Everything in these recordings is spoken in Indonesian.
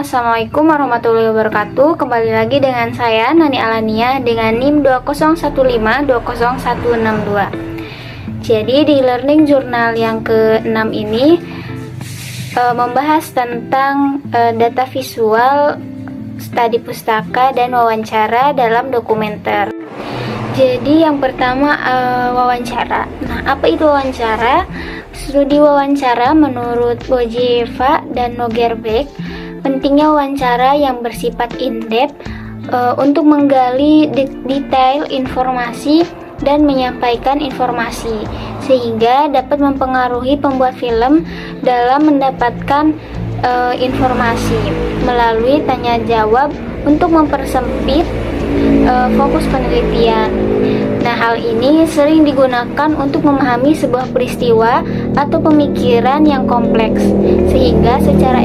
Assalamualaikum warahmatullahi wabarakatuh. Kembali lagi dengan saya Nani Alania dengan NIM 201520162. Jadi di learning journal yang ke-6 ini membahas tentang data visual, studi pustaka dan wawancara dalam dokumenter. Jadi yang pertama wawancara. Nah, apa itu wawancara? Studi wawancara menurut Bojeva dan Nogerbeck, pentingnya wawancara yang bersifat in-depth untuk menggali detail informasi dan menyampaikan informasi, sehingga dapat mempengaruhi pembuat film dalam mendapatkan informasi melalui tanya jawab untuk mempersempit fokus penelitian. Nah, hal ini sering digunakan untuk memahami sebuah peristiwa atau pemikiran yang kompleks, sehingga secara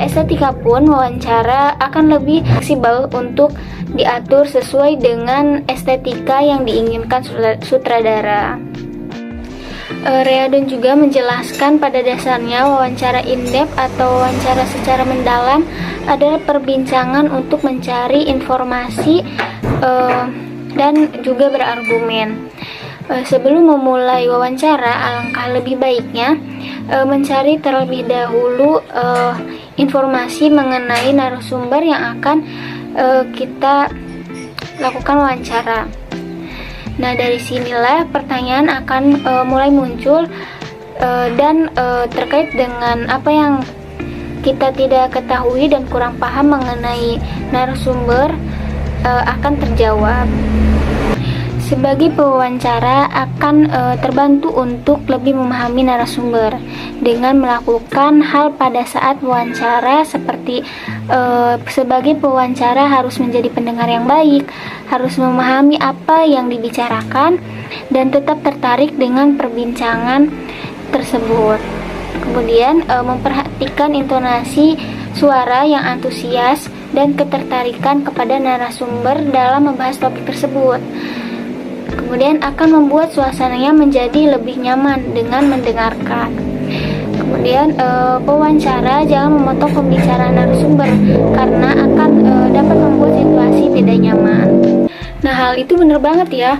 estetika pun wawancara akan lebih fleksibel untuk diatur sesuai dengan estetika yang diinginkan sutradara. Reardon juga menjelaskan pada dasarnya wawancara in-depth atau wawancara secara mendalam adalah perbincangan untuk mencari informasi dan juga berargumen. Sebelum memulai wawancara, alangkah lebih baiknya mencari terlebih dahulu informasi mengenai narasumber yang akan kita lakukan wawancara. Nah, dari sinilah pertanyaan akan mulai muncul dan terkait dengan apa yang kita tidak ketahui dan kurang paham mengenai narasumber akan terjawab. Sebagai pewawancara akan terbantu untuk lebih memahami narasumber dengan melakukan hal pada saat wawancara seperti sebagai pewawancara harus menjadi pendengar yang baik, harus memahami apa yang dibicarakan dan tetap tertarik dengan perbincangan tersebut. Kemudian memperhatikan intonasi suara yang antusias dan ketertarikan kepada narasumber dalam membahas topik tersebut. Kemudian akan membuat suasananya menjadi lebih nyaman dengan mendengarkan. Kemudian pewawancara jangan memotong pembicaraan narasumber karena akan dapat membuat situasi tidak nyaman. Nah, hal itu benar banget ya.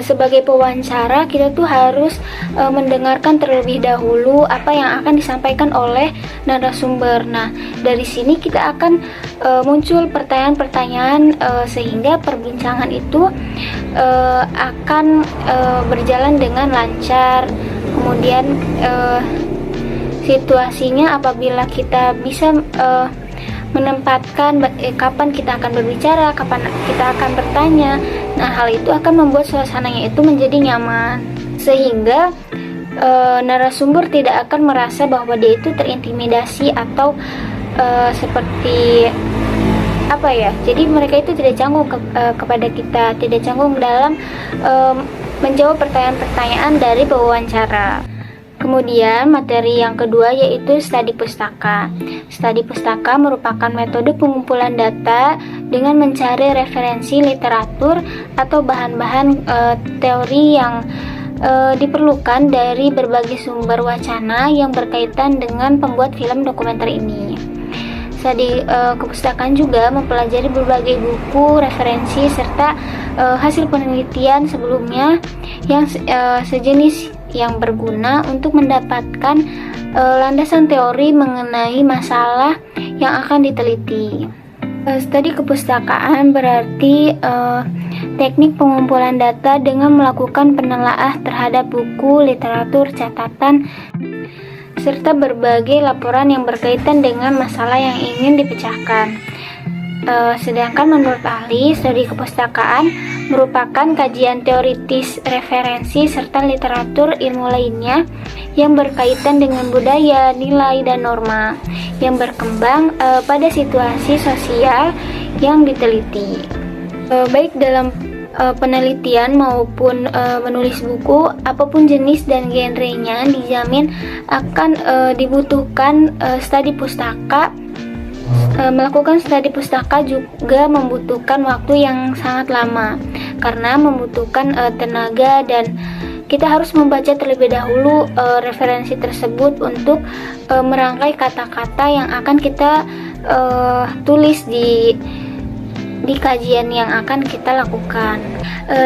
Sebagai pewawancara kita tuh harus mendengarkan terlebih dahulu apa yang akan disampaikan oleh narasumber. Nah, dari sini kita akan muncul pertanyaan-pertanyaan sehingga perbincangan itu akan berjalan dengan lancar. Kemudian situasinya apabila kita bisa menempatkan kapan kita akan berbicara, kapan kita akan bertanya. Nah, hal itu akan membuat suasananya itu menjadi nyaman, sehingga narasumber tidak akan merasa bahwa dia itu terintimidasi atau seperti apa ya. Jadi mereka itu tidak canggung kepada kita, tidak canggung dalam menjawab pertanyaan-pertanyaan dari pewawancara. Kemudian materi yang kedua yaitu studi pustaka. Studi pustaka merupakan metode pengumpulan data dengan mencari referensi literatur atau bahan-bahan teori yang diperlukan dari berbagai sumber wacana yang berkaitan dengan pembuat film dokumenter ini. Studi kepustakaan juga mempelajari berbagai buku, referensi, serta hasil penelitian sebelumnya yang sejenis yang berguna untuk mendapatkan landasan teori mengenai masalah yang akan diteliti. Studi kepustakaan berarti teknik pengumpulan data dengan melakukan penelaah terhadap buku, literatur, catatan, serta berbagai laporan yang berkaitan dengan masalah yang ingin dipecahkan. Sedangkan menurut ahli, studi kepustakaan merupakan kajian teoritis, referensi, serta literatur ilmu lainnya yang berkaitan dengan budaya, nilai, dan norma yang berkembang pada situasi sosial yang diteliti. Baik dalam penelitian maupun menulis buku, apapun jenis dan genrenya dijamin akan dibutuhkan studi pustaka. Melakukan studi pustaka juga membutuhkan waktu yang sangat lama karena membutuhkan tenaga dan kita harus membaca terlebih dahulu referensi tersebut untuk merangkai kata-kata yang akan kita tulis di kajian yang akan kita lakukan.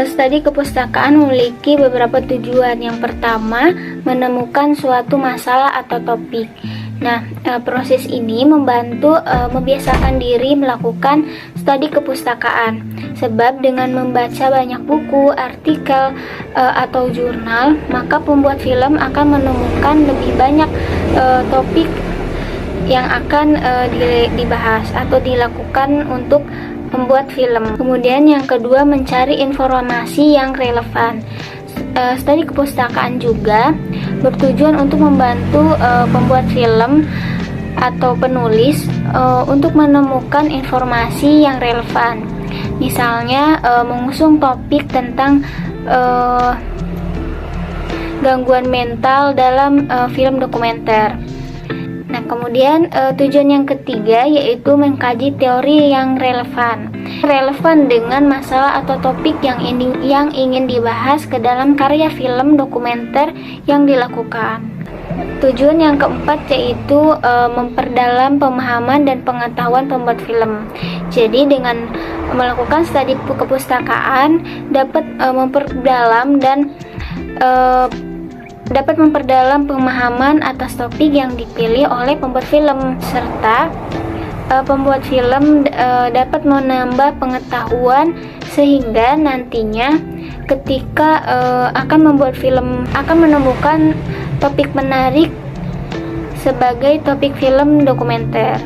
Studi kepustakaan memiliki beberapa tujuan. Yang pertama, menemukan suatu masalah atau topik. Nah, proses ini membantu membiasakan diri melakukan studi kepustakaan. Sebab dengan membaca banyak buku, artikel, atau jurnal, maka pembuat film akan menemukan lebih banyak topik yang akan dibahas atau dilakukan untuk membuat film. Kemudian yang kedua, mencari informasi yang relevan. Studi kepustakaan juga bertujuan untuk membantu pembuat film atau penulis untuk menemukan informasi yang relevan. Misalnya mengusung topik tentang gangguan mental dalam film dokumenter. Nah, kemudian tujuan yang ketiga yaitu mengkaji teori yang relevan dengan masalah atau topik yang ingin dibahas ke dalam karya film dokumenter yang dilakukan. Tujuan yang keempat yaitu memperdalam pemahaman dan pengetahuan pembuat film. Jadi dengan melakukan studi kepustakaan dapat memperdalam dan dapat memperdalam pemahaman atas topik yang dipilih oleh pembuat film, serta pembuat film dapat menambah pengetahuan sehingga nantinya ketika akan membuat film akan menemukan topik menarik sebagai topik film dokumenter.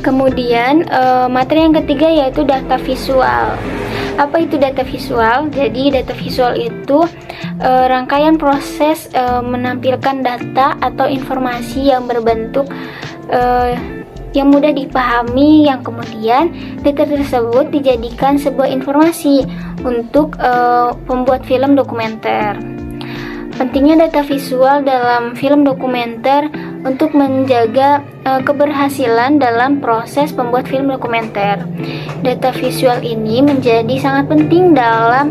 Kemudian materi yang ketiga yaitu data visual. Apa itu data visual? Jadi data visual itu rangkaian proses menampilkan data atau informasi yang berbentuk yang mudah dipahami, yang kemudian data tersebut dijadikan sebuah informasi untuk pembuat film dokumenter. Pentingnya data visual dalam film dokumenter untuk menjaga keberhasilan dalam proses pembuat film dokumenter. Data visual ini menjadi sangat penting dalam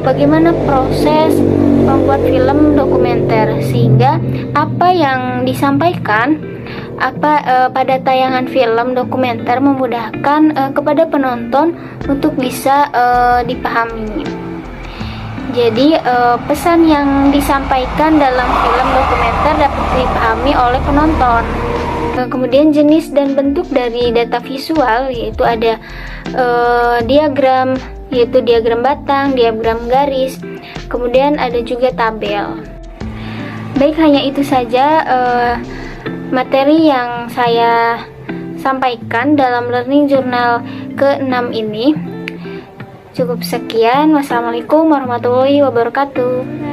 bagaimana proses pembuat film dokumenter, sehingga apa yang disampaikan pada tayangan film dokumenter memudahkan kepada penonton untuk bisa dipahami. Jadi pesan yang disampaikan dalam film dokumenter dapat dipahami oleh penonton. Kemudian jenis dan bentuk dari data visual yaitu ada diagram, yaitu diagram batang, diagram garis, kemudian ada juga tabel. Baik, hanya itu saja materi yang saya sampaikan dalam Learning Journal ke-6 ini. Cukup sekian. Wassalamualaikum warahmatullahi wabarakatuh.